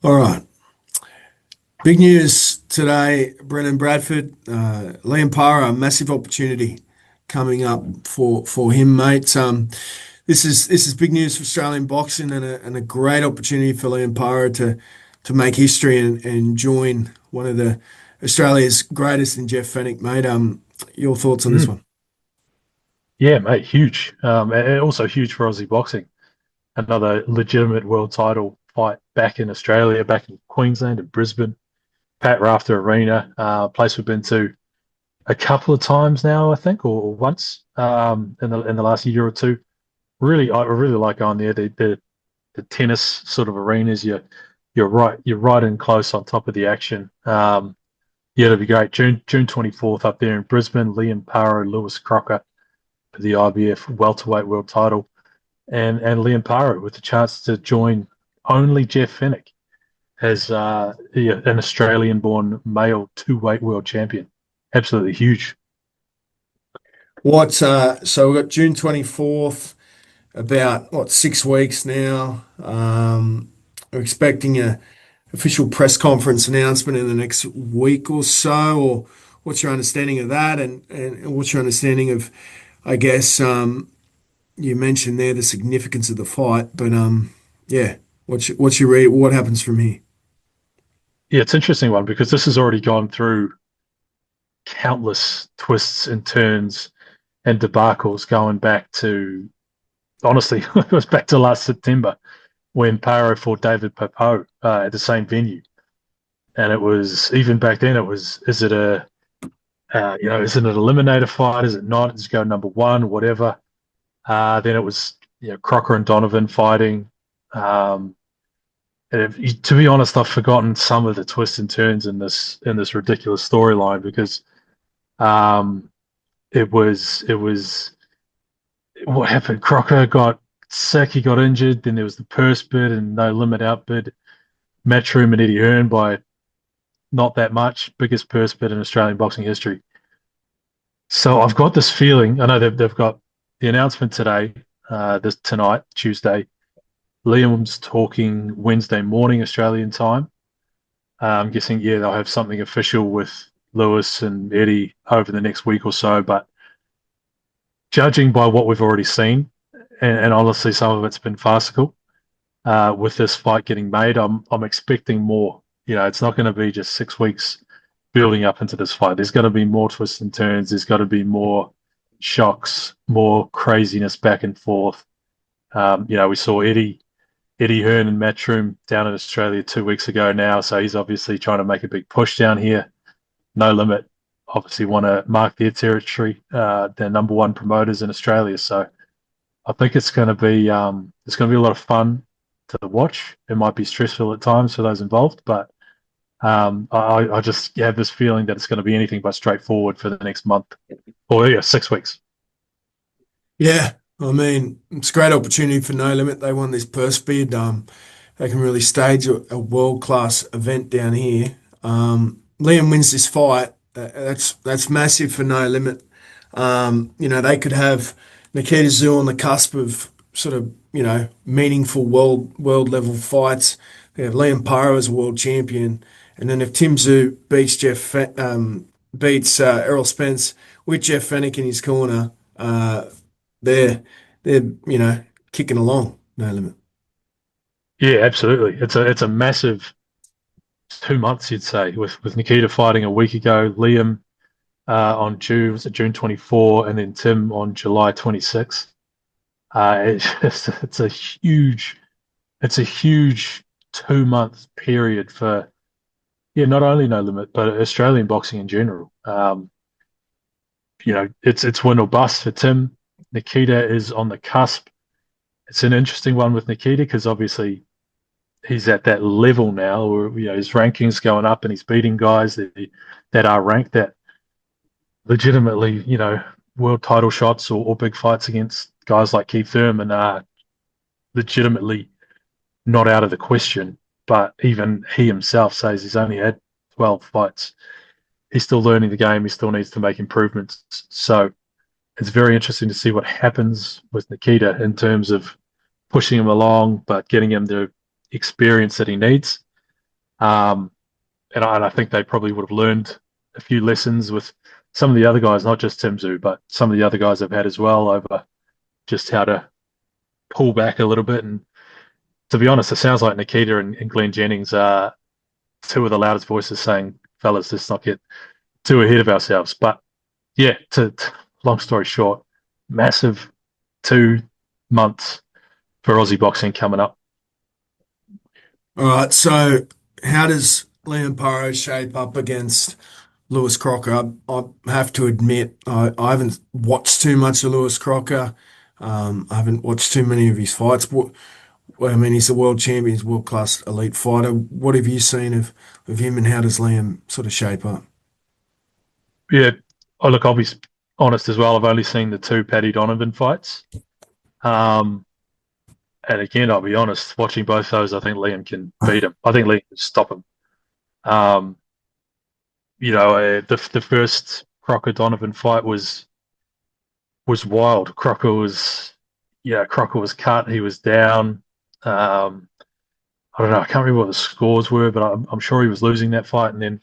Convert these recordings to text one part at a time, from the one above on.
All right. Big news today, Brennan Bradford, Liam Paro, a massive opportunity coming up for him, mate. This is big news for Australian boxing and a great opportunity for Liam Paro to make history and join one of the Australia's greatest in Jeff Fennick, mate. Your thoughts on this Mm. one? Yeah, mate, huge. And also huge for Aussie boxing. Another legitimate world title fight back in Australia, back in Queensland and Brisbane, Pat Rafter Arena, place we've been to a couple of times now, I think, or once in the last year or two. I really like going there. The tennis sort of arenas. You're right in close on top of the action. Yeah, it'll be great. June 24th up there in Brisbane. Liam Paro, Lewis Crocker for the IBF welterweight world title, and Liam Paro with the chance to join only Jeff Fennick as an Australian-born male two-weight world champion. Absolutely huge. So we've got June 24th, about 6 weeks now. We're expecting a official press conference announcement in the next week or so, or what's your understanding of that? And what's your understanding of, I guess, you mentioned there the significance of the fight, but yeah, what's your read? What happens from here? Yeah, it's an interesting one because this has already gone through countless twists and turns and debacles going back to honestly, it was back to last September when Parro fought David Papo at the same venue, and it was even back then. It was is it an eliminator fight? Is it not? Does it go number one? Whatever. Then it was Crocker and Donovan fighting. Um, to be honest, I've forgotten some of the twists and turns in this ridiculous storyline because um, it was what happened. Crocker got sick, he got injured. Then there was the purse bid and no limit outbid. Matchroom and Eddie Hearn by not that much, biggest purse bid in Australian boxing history. So I've got this feeling. I know they've got the announcement today, this tonight, Tuesday. Liam's talking Wednesday morning Australian time. I'm guessing, yeah, they'll have something official with Lewis and Eddie over the next week or so. But judging by what we've already seen, and honestly, some of it's been farcical. With this fight getting made, I'm expecting more. It's not going to be just 6 weeks building up into this fight. There's got to be more twists and turns. There's got to be more shocks, more craziness back and forth. We saw Eddie Hearn and Matchroom down in Australia 2 weeks ago now, so he's obviously trying to make a big push down here. No Limit obviously want to mark their territory. They're number one promoters in Australia, so I think it's going to be a lot of fun to watch. It might be stressful at times for those involved, but I just have this feeling that it's going to be anything but straightforward for the next month or 6 weeks. Yeah, I mean, it's a great opportunity for No Limit. They won this purse bid. They can really stage a world-class event down here. Liam wins this fight. That's massive for No Limit. They could have Nikita Tszyu on the cusp of sort of, meaningful world level fights. They have Liam Paro as a world champion, and then if Tim Tszyu beats Errol Spence with Jeff Fennick in his corner, they're kicking along. No Limit. Yeah, absolutely. It's a massive 2 months, you'd say, with Nikita fighting a week ago, Liam on June 24, and then Tim on July 26. It's a huge 2 month period for not only No Limit but Australian boxing in general. It's win or bust for Tim. Nikita is on the cusp. It's an interesting one with Nikita because obviously he's at that level now where his rankings going up and he's beating guys that are ranked that legitimately world title shots or big fights against guys like Keith Thurman are legitimately not out of the question. But even he himself says he's only had 12 fights. He's still learning the game. He still needs to make improvements. So it's very interesting to see what happens with Nikita in terms of pushing him along, but getting him the experience that he needs. Um, and I think they probably would have learned a few lessons with some of the other guys, not just Tim Tszyu, but some of the other guys they've had as well over just how to pull back a little bit. And to be honest, it sounds like Nikita and Glenn Jennings are two of the loudest voices saying, fellas, let's not get too ahead of ourselves. But yeah, long story short, massive 2 months for Aussie boxing coming up. All right, so how does Liam Paro shape up against Lewis Crocker? I have to admit, I haven't watched too much of Lewis Crocker. I haven't watched too many of his fights. Well, I mean, he's a world champion, he's a world-class elite fighter. What have you seen of him, and how does Liam sort of shape up? Yeah, look, I'll be honest as well. I've only seen the two Paddy Donovan fights. Um, and again, I'll be honest, watching both those, I think Liam can beat him. I think Liam can stop him. Um, the first Crocker Donovan fight was wild. Crocker was cut. He was down. I don't know. I can't remember what the scores were, but I'm sure he was losing that fight. And then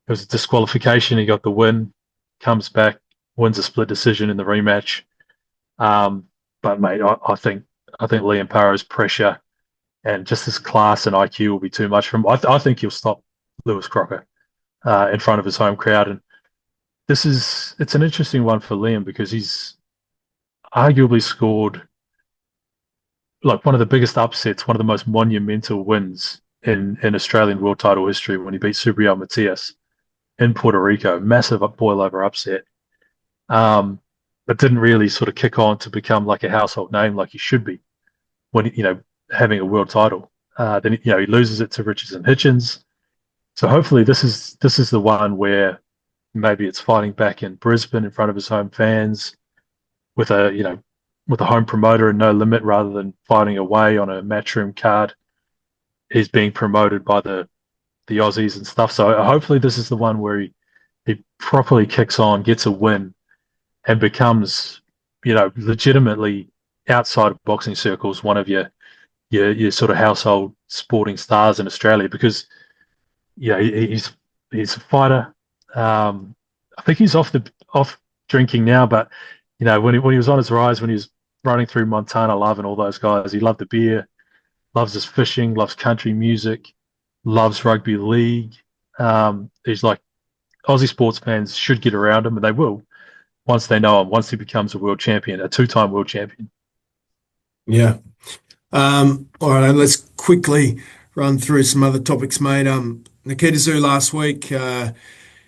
it was a disqualification. He got the win, comes back, wins a split decision in the rematch. But mate, I think Liam Paro's pressure and just his class and IQ will be too much for him. I think he'll stop Lewis Crocker in front of his home crowd. And it's an interesting one for Liam because he's arguably scored like one of the biggest upsets, one of the most monumental wins in Australian world title history when he beat Subriel Matias in Puerto Rico. Massive boil over upset. But didn't really sort of kick on to become like a household name like he should be when having a world title. Then he loses it to Richardson Hitchens. So hopefully this is the one where maybe it's fighting back in Brisbane in front of his home fans with a home promoter and no limit rather than fighting away on a matchroom card. He's being promoted by the Aussies and stuff. So hopefully this is the one where he properly kicks on, gets a win, and becomes, legitimately outside of boxing circles, one of your sort of household sporting stars in Australia because he's a fighter. I think he's off drinking now, but when he was on his rise, when he was running through Montana, loving all those guys, he loved the beer, loves his fishing, loves country music, loves rugby league. He's like Aussie sports fans should get around him, and they will once they know him. Once he becomes a world champion, a two-time world champion. Yeah. All right, let's quickly run through some other topics, mate. Nikita Tszyu last week,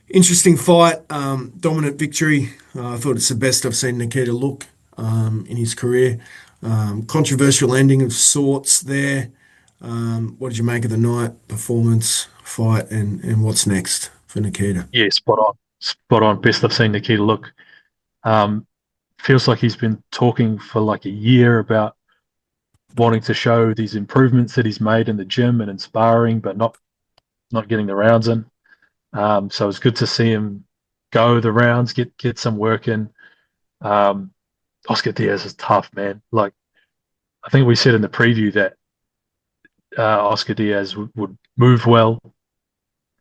interesting fight, dominant victory. I thought it's the best I've seen Nikita look in his career. Controversial ending of sorts there. What did you make of the night, performance, fight, and what's next for Nikita? Yeah, spot on. Best I've seen Nikita look. Feels like he's been talking for like a year about wanting to show these improvements that he's made in the gym and in sparring, but not getting the rounds in. So it's good to see him go the rounds, get some work in. Oscar Diaz is tough, man. Like I think we said in the preview that Oscar Diaz would move well,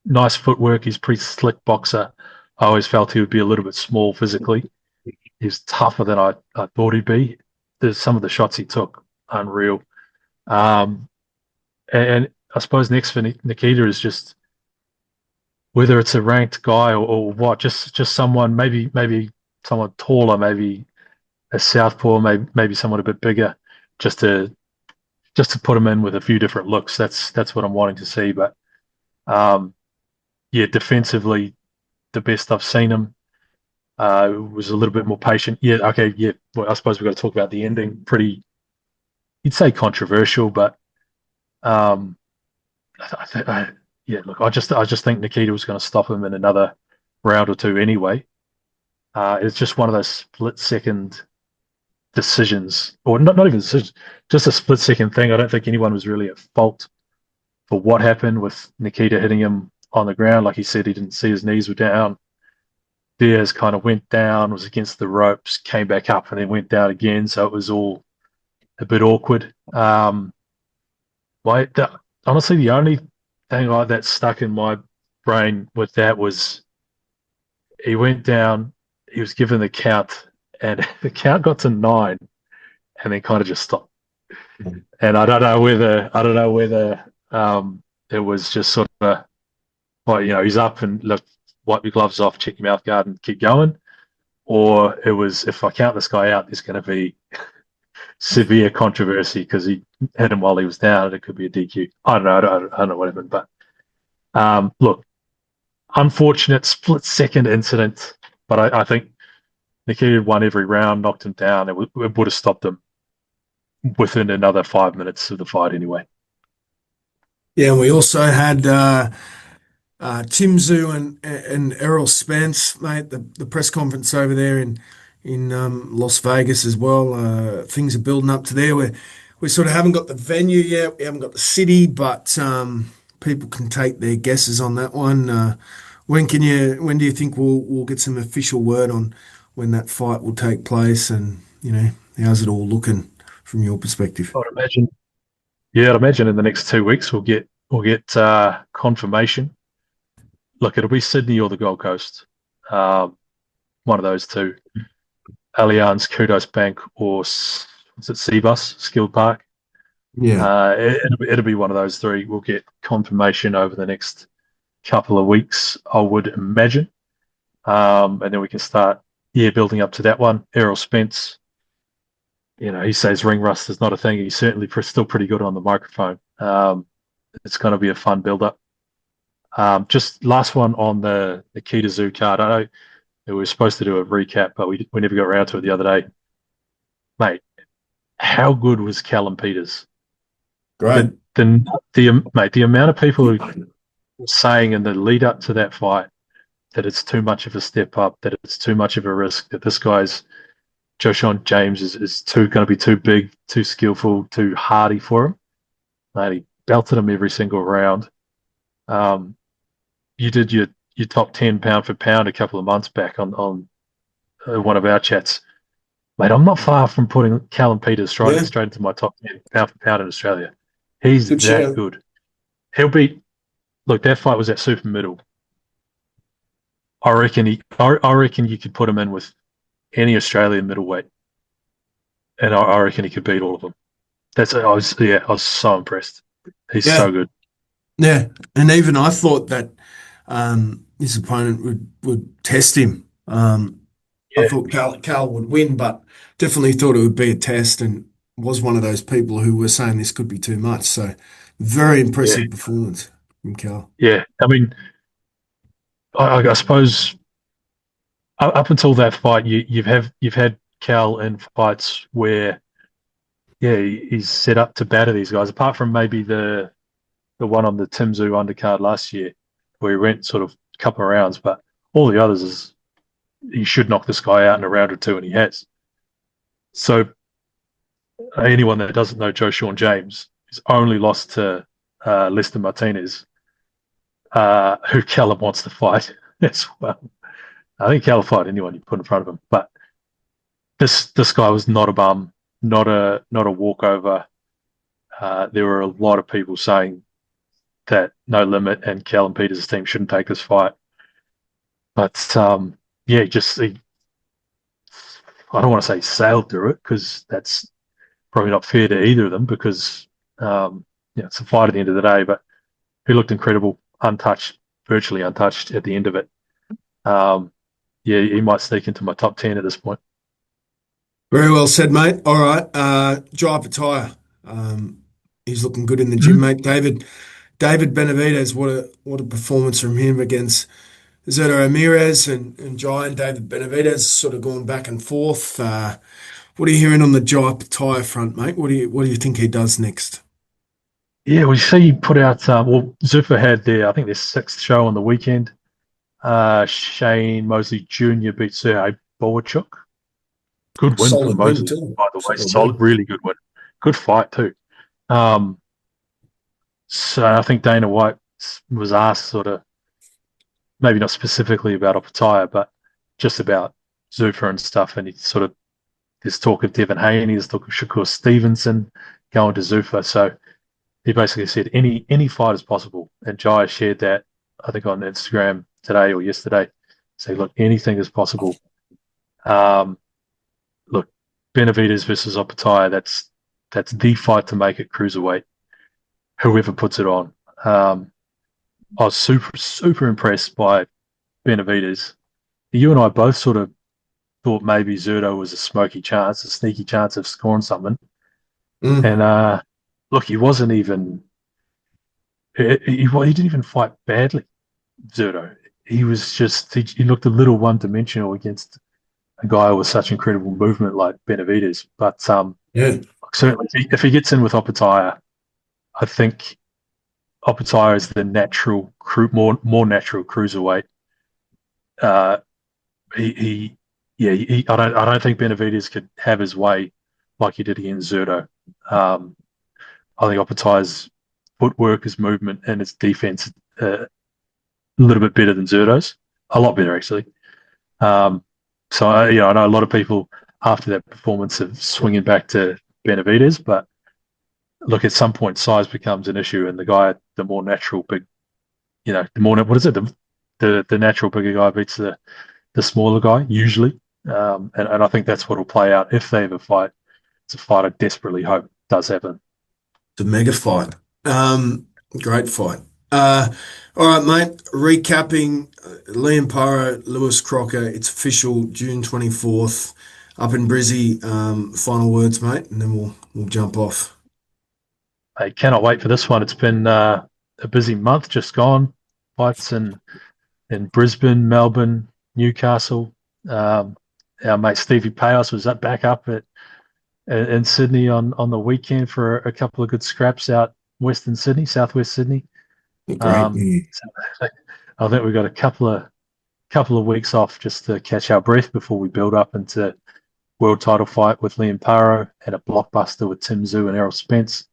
nice footwork. He's a pretty slick boxer. I always felt he would be a little bit small physically. He's tougher than I thought he'd be. There's some of the shots he took, unreal. And I suppose next for Nikita is just whether it's a ranked guy or what, just someone, maybe someone taller, maybe a southpaw, maybe someone a bit bigger, just to put him in with a few different looks. That's what I'm wanting to see. But defensively, the best I've seen him. Was a little bit more patient. Yeah, okay, yeah. Well, I suppose we've got to talk about the ending. Pretty, you'd say controversial, but look, I just think Nikita was going to stop him in another round or two anyway. It's just one of those split-second decisions, or not even decisions, just a split-second thing. I don't think anyone was really at fault for what happened with Nikita hitting him on the ground. Like he said, he didn't see his knees were down. Diaz kind of went down, was against the ropes, came back up, and then went down again. So it was all a bit awkward. Honestly, the only thing that stuck in my brain with that was he went down, he was given the count, and the count got to 9, and then kind of just stopped. And I don't know whether it was just sort of like, he's up and look, wipe your gloves off, check your mouth guard, and keep going, or it was, if I count this guy out, there's going to be severe controversy because he hit him while he was down, and it could be a DQ. I don't know. I don't know what happened, but look, unfortunate split-second incident, but I think Nikita won every round, knocked him down. It would have stopped him within another 5 minutes of the fight anyway. Yeah, and we also had Tszyu and Errol Spence, mate. The press conference over there in Las Vegas as well. Things are building up to there. We sort of haven't got the venue yet. We haven't got the city, but people can take their guesses on that one. When do you think we'll get some official word on when that fight will take place? And how's it all looking from your perspective? I'd imagine. Yeah, I'd imagine in the next 2 weeks we'll get confirmation. Look, it'll be Sydney or the Gold Coast. One of those two. Allianz, Kudos Bank, or is it Cbus, Skilled Park? Yeah. It'll be one of those three. We'll get confirmation over the next couple of weeks, I would imagine. And then we can start, building up to that one. Errol Spence, he says ring rust is not a thing. He's certainly still pretty good on the microphone. It's going to be a fun build-up. Just last one on the Nikita Tszyu card. I know we were supposed to do a recap, but we never got around to it the other day. Mate, how good was Callum Peters? Great. The amount of people who were saying in the lead up to that fight that it's too much of a step up, that it's too much of a risk, that this guy's Joshawn James is going to be too big, too skillful, too hardy for him. Mate, he belted him every single round. You did your top 10 pound for pound a couple of months back on one of our chats. Mate, I'm not far from putting Callum Peters straight into my top 10 pound for pound in Australia. He's that good. He'll beat. Look, that fight was at super middle. I reckon you could put him in with any Australian middleweight, and I reckon he could beat all of them. I was so impressed. He's so good. Yeah, and even I thought that his opponent would test him. I thought Cal would win, but definitely thought it would be a test, and was one of those people who were saying this could be too much. So very impressive performance from Cal. Yeah, I mean, I suppose up until that fight, you've had Cal in fights where, he's set up to batter these guys. Apart from maybe the one on the Tszyu undercard last year, where he went sort of a couple of rounds, but all the others is he should knock this guy out in a round or two, and he has. So anyone that doesn't know Joshawn James, he's only lost to Lester Martinez, who Callum wants to fight as well. I think Cal will fight anyone you put in front of him, but this guy was not a bum, not a walkover. There were a lot of people saying that No Limit and Callum Peters' team shouldn't take this fight, but I don't want to say sailed through it, because that's probably not fair to either of them, because it's a fight at the end of the day. But he looked incredible, untouched, virtually untouched at the end of it. He might sneak into my top 10 at this point. Very well said, mate. All right, Jai Opetaia. He's looking good in the gym, mate. David Benavidez, what a performance from him against Zeta Ramirez, and Jai and David Benavidez sort of going back and forth. What are you hearing on the Jai Opetaia front, mate? What do you think he does next? Yeah, we see he put out. Zuffa had their 6th show on the weekend. Shane Mosley Jr. beat Sergey Boychuk. Good win for Mosley, by the way. Solid, really good win. Good fight too. So I think Dana White was asked sort of, maybe not specifically about Opetaia, but just about Zuffa and stuff. And there's talk of Devin Haney, there's talk of Shakur Stevenson going to Zuffa. So he basically said any fight is possible. And Jai shared that, I think, on Instagram today or yesterday. Say, look, anything is possible. Look, Benavidez versus Opetaia, that's the fight to make it cruiserweight. Whoever puts it on. I was super impressed by Benavidez. You and I both sort of thought maybe Zerto was a smoky chance, a sneaky chance of scoring something. And look, he wasn't even. He didn't even fight badly, Zerto. He was just he looked a little one-dimensional against a guy with such incredible movement like Benavidez. But certainly, if he gets in with Opetaia, I think Opetaia is the natural, more natural cruiserweight. I don't think Benavidez could have his way like he did against Zerto. I think Opetaia's footwork, his movement, and his defense a little bit better than Zerto's. A lot better, actually. So I know a lot of people after that performance are swinging back to Benavidez, but look, at some point size becomes an issue, and the more natural big, the more, what is it? The natural bigger guy beats the smaller guy usually, and I think that's what will play out if they ever fight. It's a fight I desperately hope does happen. It's a mega fight. Great fight. All right, mate. Recapping Liam Paro, Lewis Crocker. It's official, June 24th, up in Brizzy. Final words, mate, and then we'll jump off. I cannot wait for this one. It's been a busy month just gone. Fights in Brisbane, Melbourne, Newcastle. Our mate Stevie Payos was back up in Sydney on the weekend for a couple of good scraps out Western Sydney, Southwest Sydney. Great. I think we've got a couple of weeks off just to catch our breath before we build up into world title fight with Liam Paro and a blockbuster with Tim Tszyu and Errol Spence.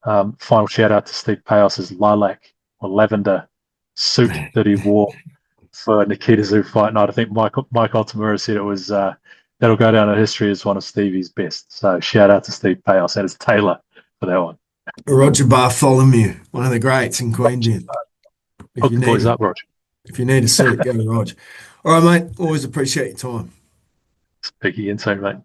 Final shout out to Steve Payos' lilac or lavender suit that he wore for Nikita Tszyu fight night. I think Mike Altamura said it was that'll go down in history as one of Stevie's best. So shout out to Steve Payos and his tailor for that one. Roger Bartholomew, one of the greats in Queensland. Hook the boys up, Roger. If you need a suit, go to Roger. All right, mate. Always appreciate your time. Speak again soon, mate.